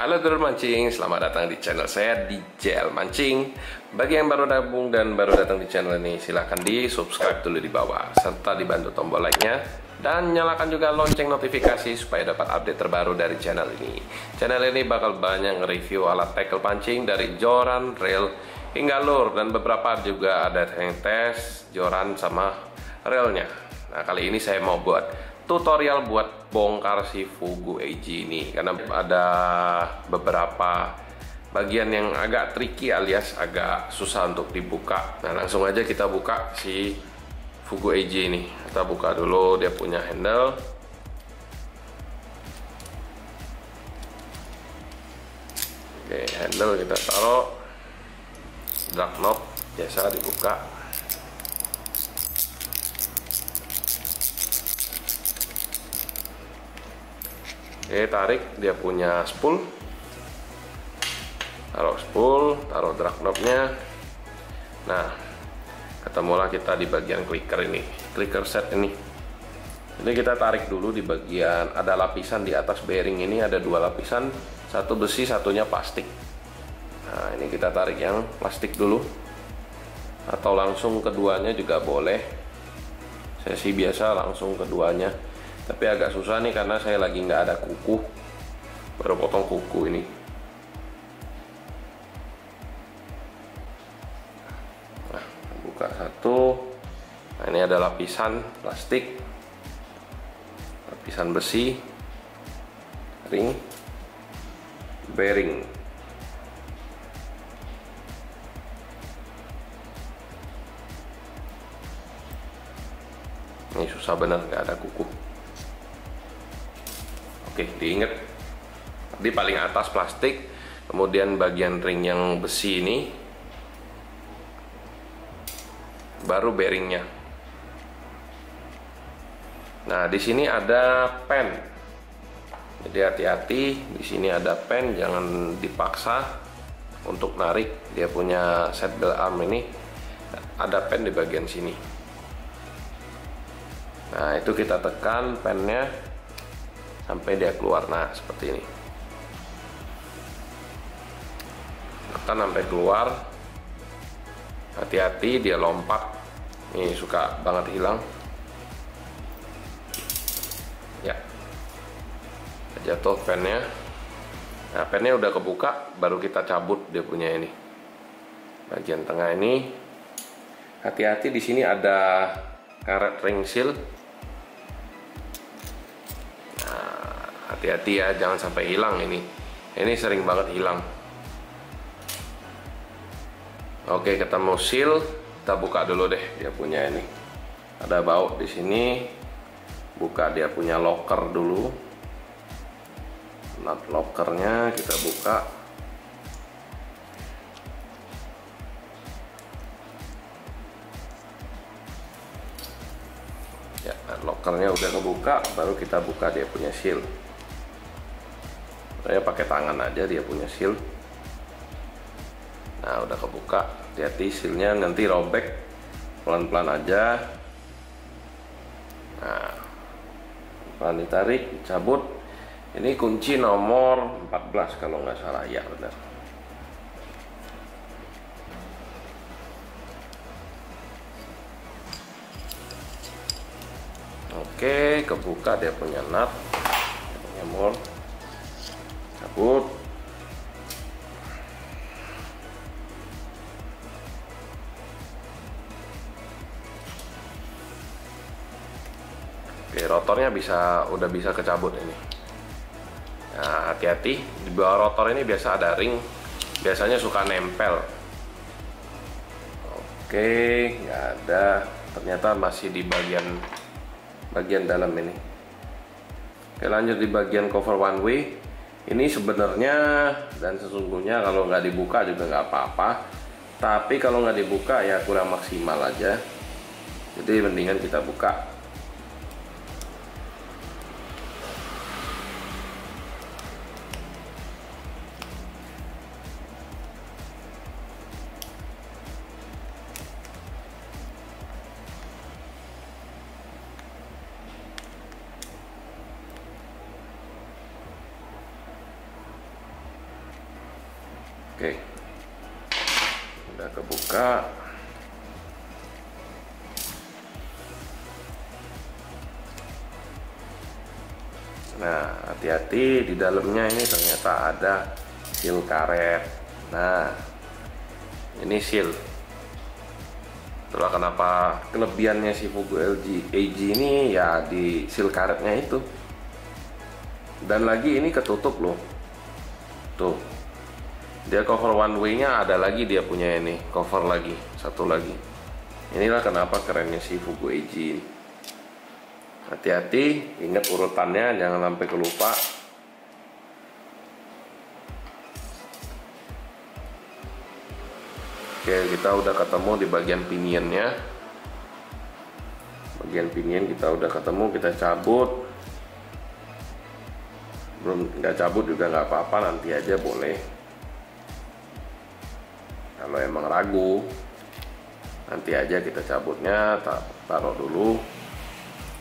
Halo dulur mancing, selamat datang di channel saya di JL Mancing. Bagi yang baru gabung dan baru datang di channel ini, silahkan di subscribe dulu di bawah, serta dibantu tombol like-nya dan nyalakan juga lonceng notifikasi supaya dapat update terbaru dari channel ini. Channel ini bakal banyak nge-review alat tackle pancing dari joran, reel, hingga lure, dan beberapa juga ada yang tes joran sama reelnya. Nah, kali ini saya mau buat tutorial buat bongkar si Fugu AG ini, karena ada beberapa bagian yang agak tricky alias agak susah untuk dibuka. Nah, langsung aja kita buka si Fugu AG ini. Kita buka dulu dia punya handle. Oke, handle kita taruh, drag knob biasa dibuka. Oke, tarik dia punya spool, taruh spool, taruh drag knobnya. Nah, ketemulah kita di bagian clicker ini, clicker set ini. Jadi kita tarik dulu di bagian, ada lapisan di atas bearing ini, ada dua lapisan, satu besi, satunya plastik. Nah, ini kita tarik yang plastik dulu, atau langsung keduanya juga boleh. Saya sih biasa langsung keduanya, tapi agak susah nih karena saya lagi nggak ada kuku, baru potong kuku ini. Nah, buka satu. Nah, ini ada lapisan plastik, lapisan besi, ring, bearing. Ini susah bener, nggak ada kuku. Oke, diingat di paling atas plastik, kemudian bagian ring yang besi ini, baru bearingnya. Nah, di sini ada pen, jadi hati-hati. Di sini ada pen, jangan dipaksa untuk narik. Dia punya set bell arm ini, ada pen di bagian sini. Nah, itu kita tekan pennya sampai dia keluar. Nah, seperti ini, tekan sampai keluar. Hati-hati dia lompat, ini suka banget hilang ya, jatuh pennya. Nah, pennya udah kebuka, baru kita cabut dia punya ini bagian tengah ini. Hati-hati, di sini ada karet ring seal. Hati-hati ya, jangan sampai hilang ini sering banget hilang. Oke, ketemu seal, kita buka dulu deh dia punya ini. Ada baut di sini, buka dia punya locker dulu. Nut lockernya kita buka. Ya, lockernya udah kebuka, baru kita buka dia punya seal. Saya pakai tangan aja, dia punya seal. Nah, udah kebuka. Hati-hati, sealnya nanti robek, pelan-pelan aja. Nah, pelan ditarik, cabut. Ini kunci nomor 14 kalau nggak salah, ya benar. Oke, kebuka dia punya nut, dia punya mol. Cabut. Oke, rotornya udah bisa kecabut ini. Nah, hati-hati, di bawah rotor ini biasa ada ring, biasanya suka nempel. Oke, nggak ada, ternyata masih di bagian dalam ini. Oke, lanjut di bagian cover one way. Ini sebenarnya dan sesungguhnya kalau nggak dibuka juga nggak apa-apa, tapi kalau nggak dibuka ya kurang maksimal aja, jadi mendingan kita buka. Oke, udah kebuka. Nah, hati-hati, di dalamnya ini ternyata ada seal karet. Nah, ini seal. Itulah kenapa kelebihannya si Fugu AG ini ya di seal karetnya itu. Dan lagi ini ketutup loh. Tuh. Dia cover one way-nya ada lagi, dia punya ini, cover lagi, satu lagi. Inilah kenapa kerennya si Fugu AG ini. Hati-hati, ingat urutannya, jangan sampai kelupa. Oke, kita udah ketemu di bagian pinionnya. Bagian pinion kita udah ketemu, kita cabut. Belum nggak cabut juga nggak apa-apa, nanti aja boleh. Kalau emang ragu, nanti aja kita cabutnya, taruh dulu.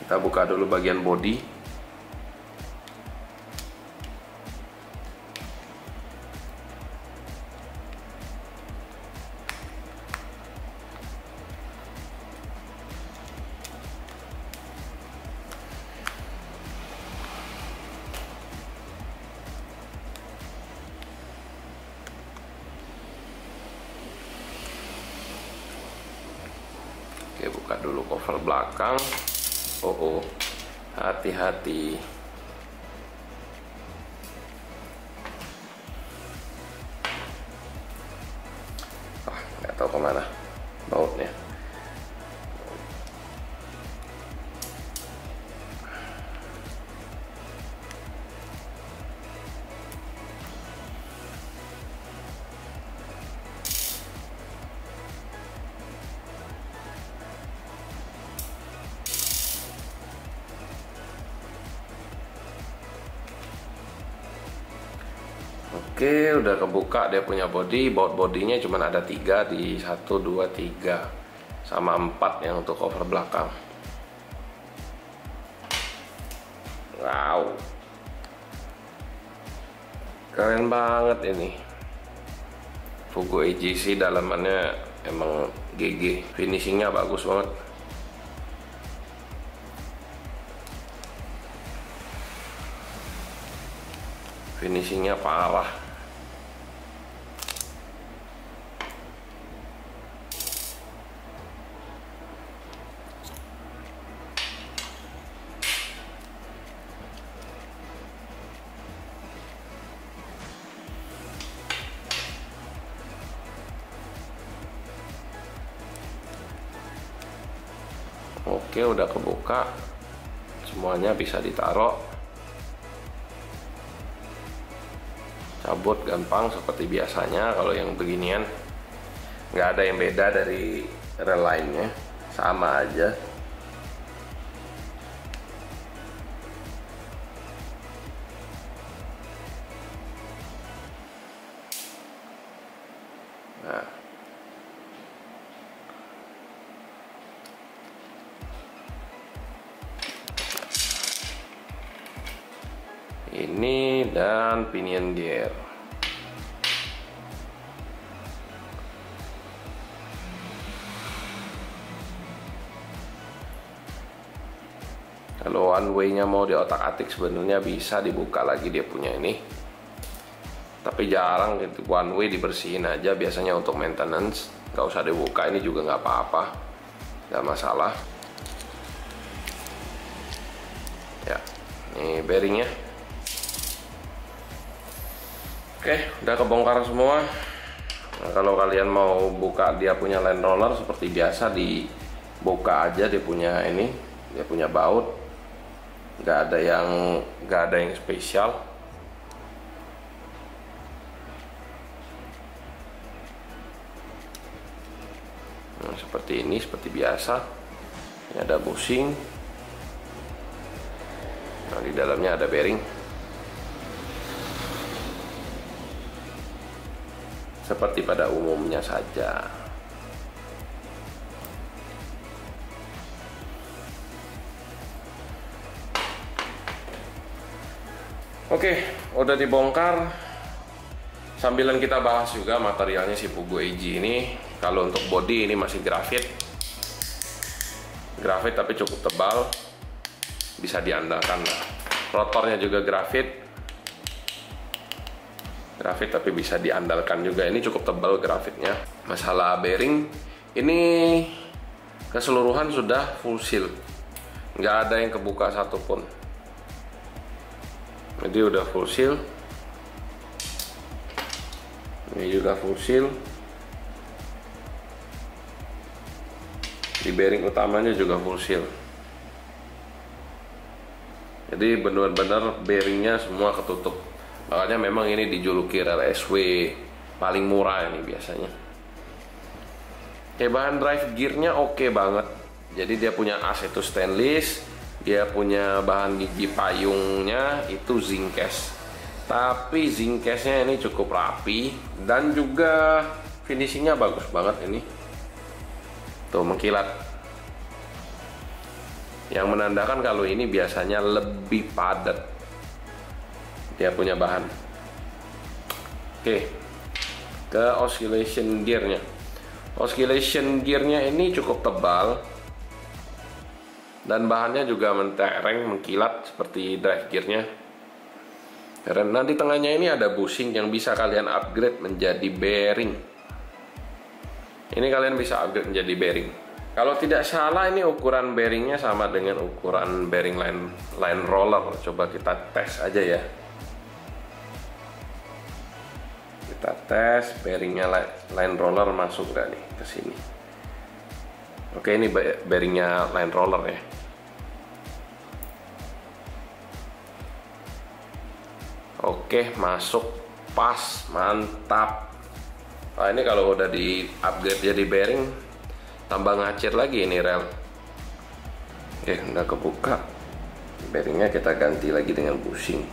Kita buka dulu bagian bodi. Oke, buka dulu cover belakang. Oh, hati-hati. Nggak tahu kemana bautnya. Oke, udah kebuka dia punya body. Baut bodinya cuma ada 3 di 1, 2, 3 sama 4 yang untuk cover belakang. Wow, keren banget ini. Fugu AGC dalamannya emang GG, finishingnya bagus banget. Finishingnya parah. Oke, udah kebuka, semuanya bisa ditaruh. Cabut gampang seperti biasanya. Kalau yang beginian nggak ada yang beda dari rel lainnya, sama aja. Nah, ini dan pinion gear. Kalau one way-nya mau diotak-atik sebenarnya bisa dibuka lagi dia punya ini. Tapi jarang gitu, one way dibersihin aja biasanya untuk maintenance. Nggak usah dibuka, ini juga nggak apa-apa, nggak masalah. Ya, ini bearingnya. Oke, udah kebongkar semua. Nah, kalau kalian mau buka dia punya land roller seperti biasa, dibuka aja dia punya ini, dia punya baut. Nggak ada yang spesial. Nah, seperti ini, seperti biasa. Ini ada bushing. Nah, di dalamnya ada bearing. Seperti pada umumnya saja. Oke, udah dibongkar. Sambilan kita bahas juga materialnya si Pugu AG ini. Kalau untuk body ini masih grafit tapi cukup tebal, bisa diandalkan lah. Rotornya juga grafit tapi bisa diandalkan juga. Ini cukup tebal grafitnya. Masalah bearing ini keseluruhan sudah full seal, nggak ada yang kebuka satupun. Jadi udah full seal. Ini juga full seal. Di bearing utamanya juga full seal. Jadi benar-benar bearingnya semua ketutup. Makanya memang ini dijuluki rel SW paling murah ini biasanya. Bahan drive gearnya oke banget. Jadi dia punya as itu stainless, dia punya bahan gigi payungnya itu zinc cast. Tapi zinc castnya ini cukup rapi dan juga finishingnya bagus banget ini. Tuh mengkilat. Yang menandakan kalau ini biasanya lebih padat. Dia punya bahan. Oke. Ke oscillation gearnya. Oscillation gearnya ini cukup tebal dan bahannya juga mentereng, mengkilat seperti drive gearnya. Karena di tengahnya ini ada bushing yang bisa kalian upgrade menjadi bearing. Ini kalian bisa upgrade menjadi bearing. Kalau tidak salah ini ukuran bearingnya sama dengan ukuran bearing line roller. Coba kita tes aja ya. Kita tes bearingnya line roller masuk nggak nih ke sini. Oke, ini bearingnya line roller ya. Oke, masuk pas, mantap. Nah, ini kalau udah di upgrade jadi bearing, tambah ngacir lagi ini rel. Oke, udah kebuka. Bearingnya kita ganti lagi dengan bushing.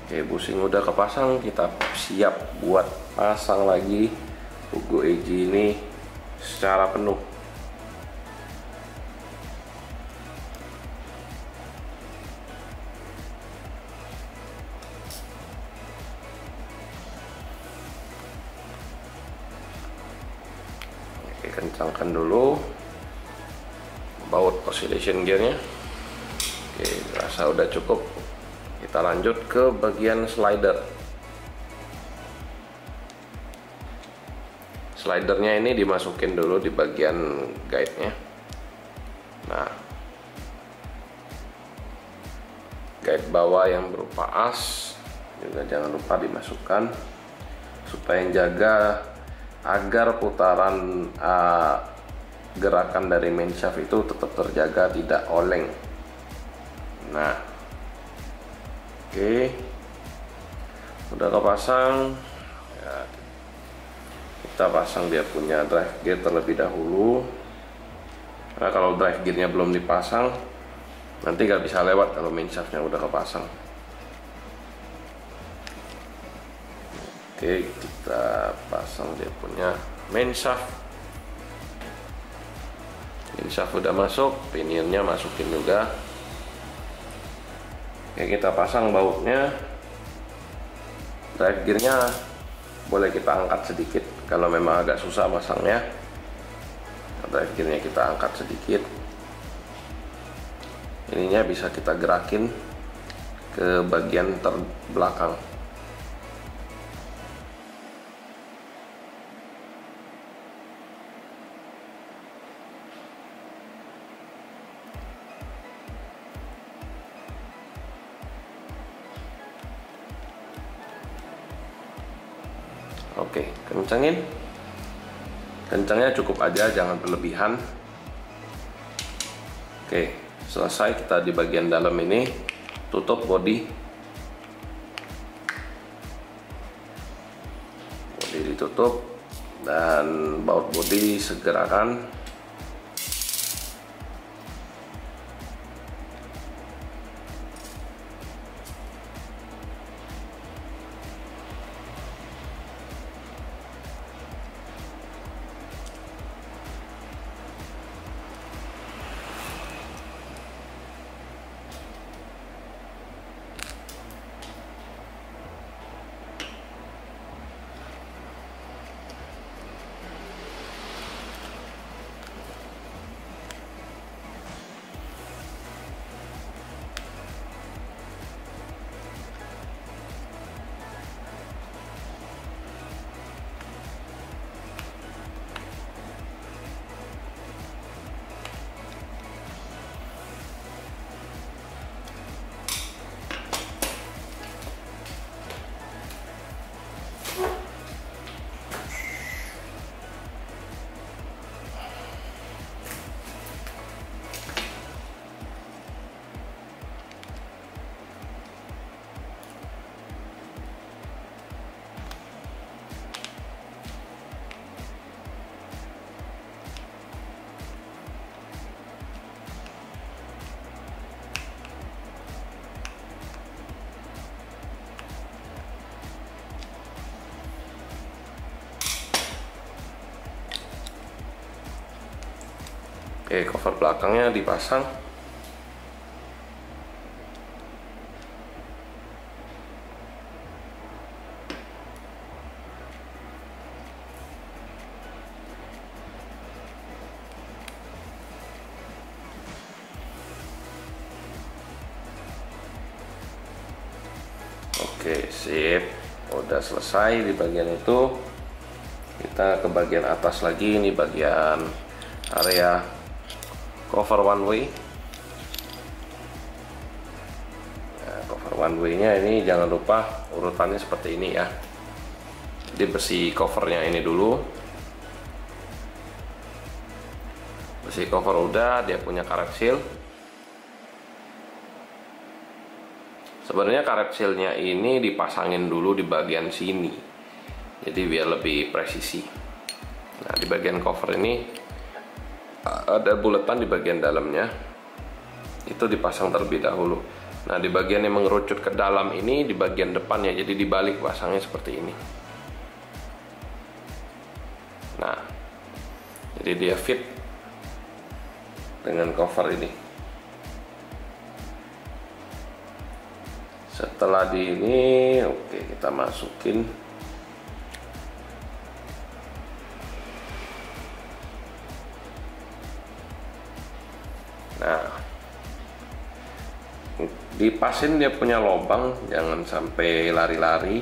Oke, bushing udah kepasang, kita siap buat pasang lagi Pugu AG ini secara penuh. Oke, kencangkan dulu baut oscillation gearnya. Oke, rasa udah cukup. Kita lanjut ke bagian slider. Slidernya ini dimasukin dulu di bagian guide-nya. Nah, guide bawah yang berupa as juga jangan lupa dimasukkan supaya jaga agar putaran gerakan dari main shaft itu tetap terjaga, tidak oleng. Nah, oke, udah kepasang ya, kita pasang dia punya drive gear terlebih dahulu. Nah, kalau drive gearnya belum dipasang nanti nggak bisa lewat kalau main shaftnya udah kepasang. Oke, kita pasang dia punya main shaft. Main shaft udah masuk, pinionnya masukin juga. Oke, kita pasang bautnya. Drive gearnya boleh kita angkat sedikit kalau memang agak susah masangnya. Drive gearnya kita angkat sedikit. Ininya bisa kita gerakin ke bagian terbelakang. Oke, kencangnya cukup aja, jangan berlebihan. Oke, selesai kita di bagian dalam ini, tutup bodi ditutup dan baut bodi segerakan. Oke, cover belakangnya dipasang. Oke, sip. Udah selesai di bagian itu. Kita ke bagian atas lagi, ini bagian area cover one way. Nah, cover one way nya ini jangan lupa urutannya seperti ini ya. Jadi besi covernya ini dulu. Besi cover udah, dia punya karet seal. Sebenarnya karet sealnya ini dipasangin dulu di bagian sini, jadi biar lebih presisi. Nah, di bagian cover ini ada buletan di bagian dalamnya, itu dipasang terlebih dahulu. Nah, di bagian yang mengerucut ke dalam ini di bagian depannya, jadi dibalik pasangnya seperti ini. Nah, jadi dia fit dengan cover ini. Setelah di ini, oke, kita masukin. Nah, dipasin dia punya lubang, jangan sampai lari-lari.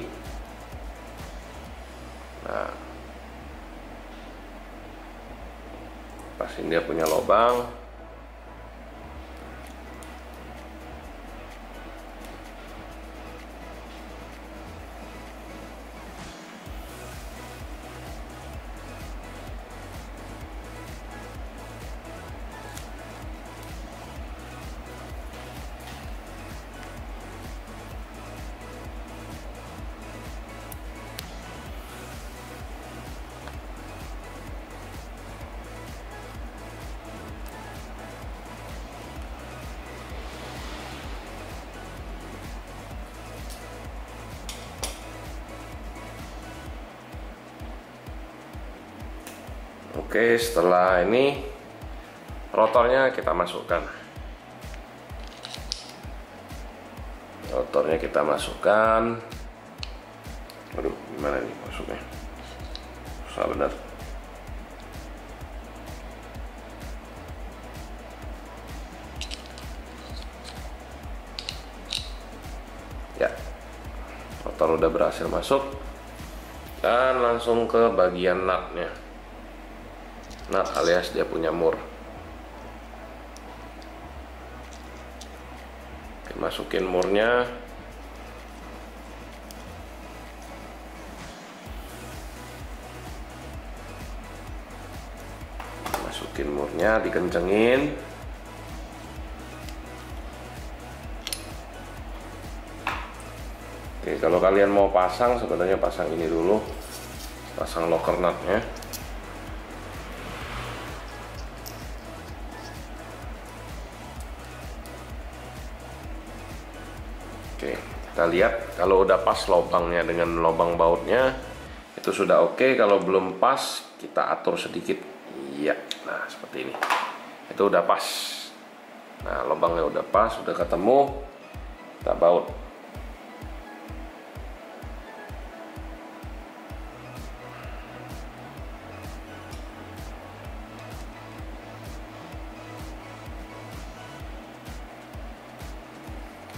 Nah, pasin dia punya lubang. Oke, setelah ini rotornya kita masukkan. Rotornya kita masukkan. Aduh, gimana nih masuknya? Susah benar. Ya, rotor udah berhasil masuk. Dan langsung ke bagian nutnya. Nut alias dia punya mur. Oke, masukin murnya. Masukin murnya, dikencengin. Oke, kalau kalian mau pasang, sebenarnya pasang ini dulu. Pasang locker nutnya. Oke, kita lihat kalau udah pas lubangnya dengan lubang bautnya itu sudah oke. Kalau belum pas kita atur sedikit. Iya, nah seperti ini. Itu udah pas. Nah, lubangnya udah pas, udah ketemu. Kita baut.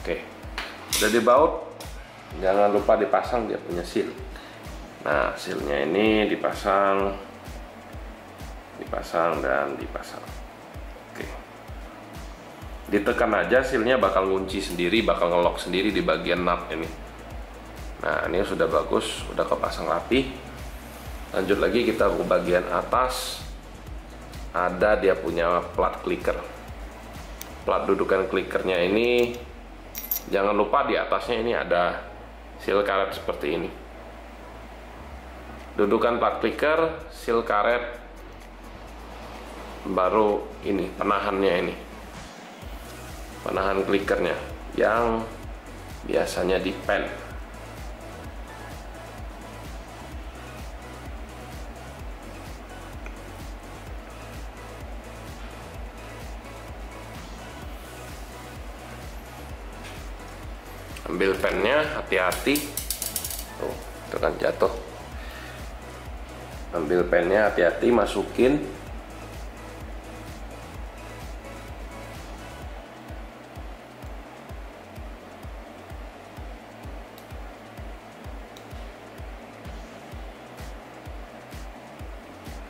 Oke, udah dibaut, jangan lupa dipasang dia punya seal. Nah, sealnya ini dipasang dan dipasang. Oke, ditekan aja, sealnya bakal ngunci sendiri, bakal ngelok sendiri di bagian nut ini. Nah, ini sudah bagus, udah kepasang rapi. Lanjut lagi kita ke bagian atas, ada dia punya plat clicker. Plat dudukan clickernya ini jangan lupa di atasnya ini ada seal karet seperti ini. Dudukan plat clicker, seal karet, baru ini penahannya ini. Penahan clickernya yang biasanya di pen. Ambil pennya, hati-hati. Tuh, itu kan jatuh. Ambil pennya, hati-hati, masukin.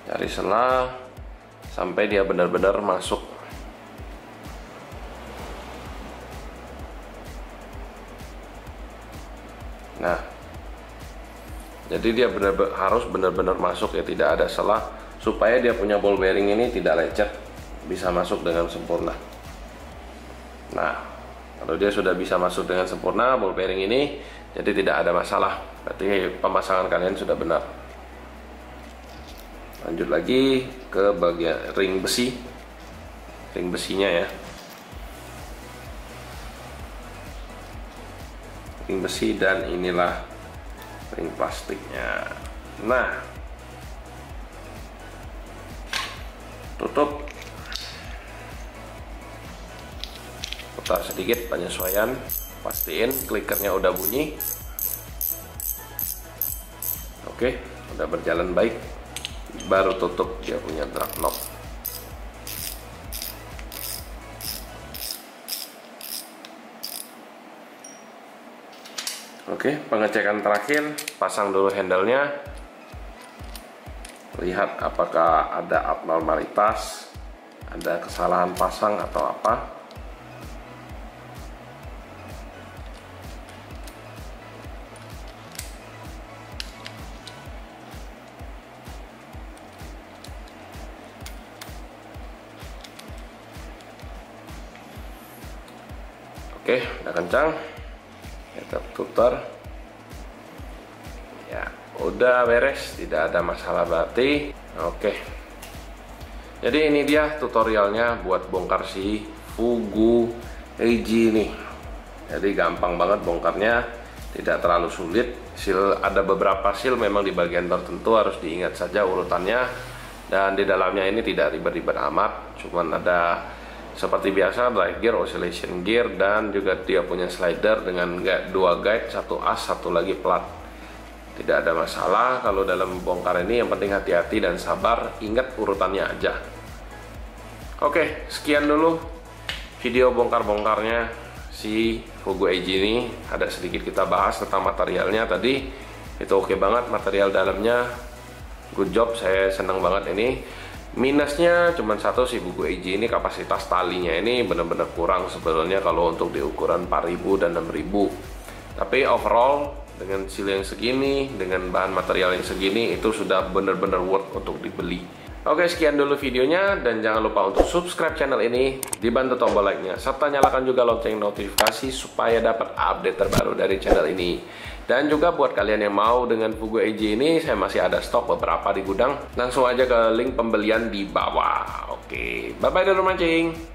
Cari selah sampai dia benar-benar masuk. Nah, jadi dia harus benar-benar masuk ya, tidak ada selah, supaya dia punya ball bearing ini tidak lecet, bisa masuk dengan sempurna. Nah, kalau dia sudah bisa masuk dengan sempurna ball bearing ini, jadi tidak ada masalah, berarti pemasangan kalian sudah benar. Lanjut lagi ke bagian ring besinya ya, ring besi, dan inilah ring plastiknya. Nah, tutup, putar sedikit penyesuaian, pastiin klikernya udah bunyi. Oke, udah berjalan baik, baru tutup dia punya drag knob. Oke, pengecekan terakhir, pasang dulu handle-nya, lihat apakah ada abnormalitas, ada kesalahan pasang atau apa. Oke, udah kencang, kita putar, ya udah beres, tidak ada masalah berarti. Oke, jadi ini dia tutorialnya buat bongkar si Fugu AG nih. Jadi gampang banget bongkarnya, tidak terlalu sulit. Ada beberapa seal memang di bagian tertentu harus diingat saja urutannya, dan di dalamnya ini tidak ribet-ribet amat, cuman ada seperti biasa drive gear, oscillation gear, dan juga dia punya slider dengan dua guide, satu as, satu lagi plat. Tidak ada masalah kalau dalam bongkar ini, yang penting hati-hati dan sabar, ingat urutannya aja. Oke, sekian dulu video bongkar-bongkarnya si Fugu AG ini. Ada sedikit kita bahas tentang materialnya tadi, itu oke banget material dalamnya, good job, saya senang banget ini. Minusnya cuma satu, si Fugu AG ini kapasitas talinya ini benar-benar kurang sebenarnya kalau untuk di ukuran 4000 dan 6000. Tapi overall dengan seal yang segini, dengan bahan material yang segini, itu sudah benar-benar worth untuk dibeli. Oke, sekian dulu videonya, dan jangan lupa untuk subscribe channel ini, dibantu tombol like-nya, serta nyalakan juga lonceng notifikasi supaya dapat update terbaru dari channel ini. Dan juga buat kalian yang mau dengan Fugu AG ini, saya masih ada stok beberapa di gudang. Langsung aja ke link pembelian di bawah. Oke, bye-bye dulu mancing.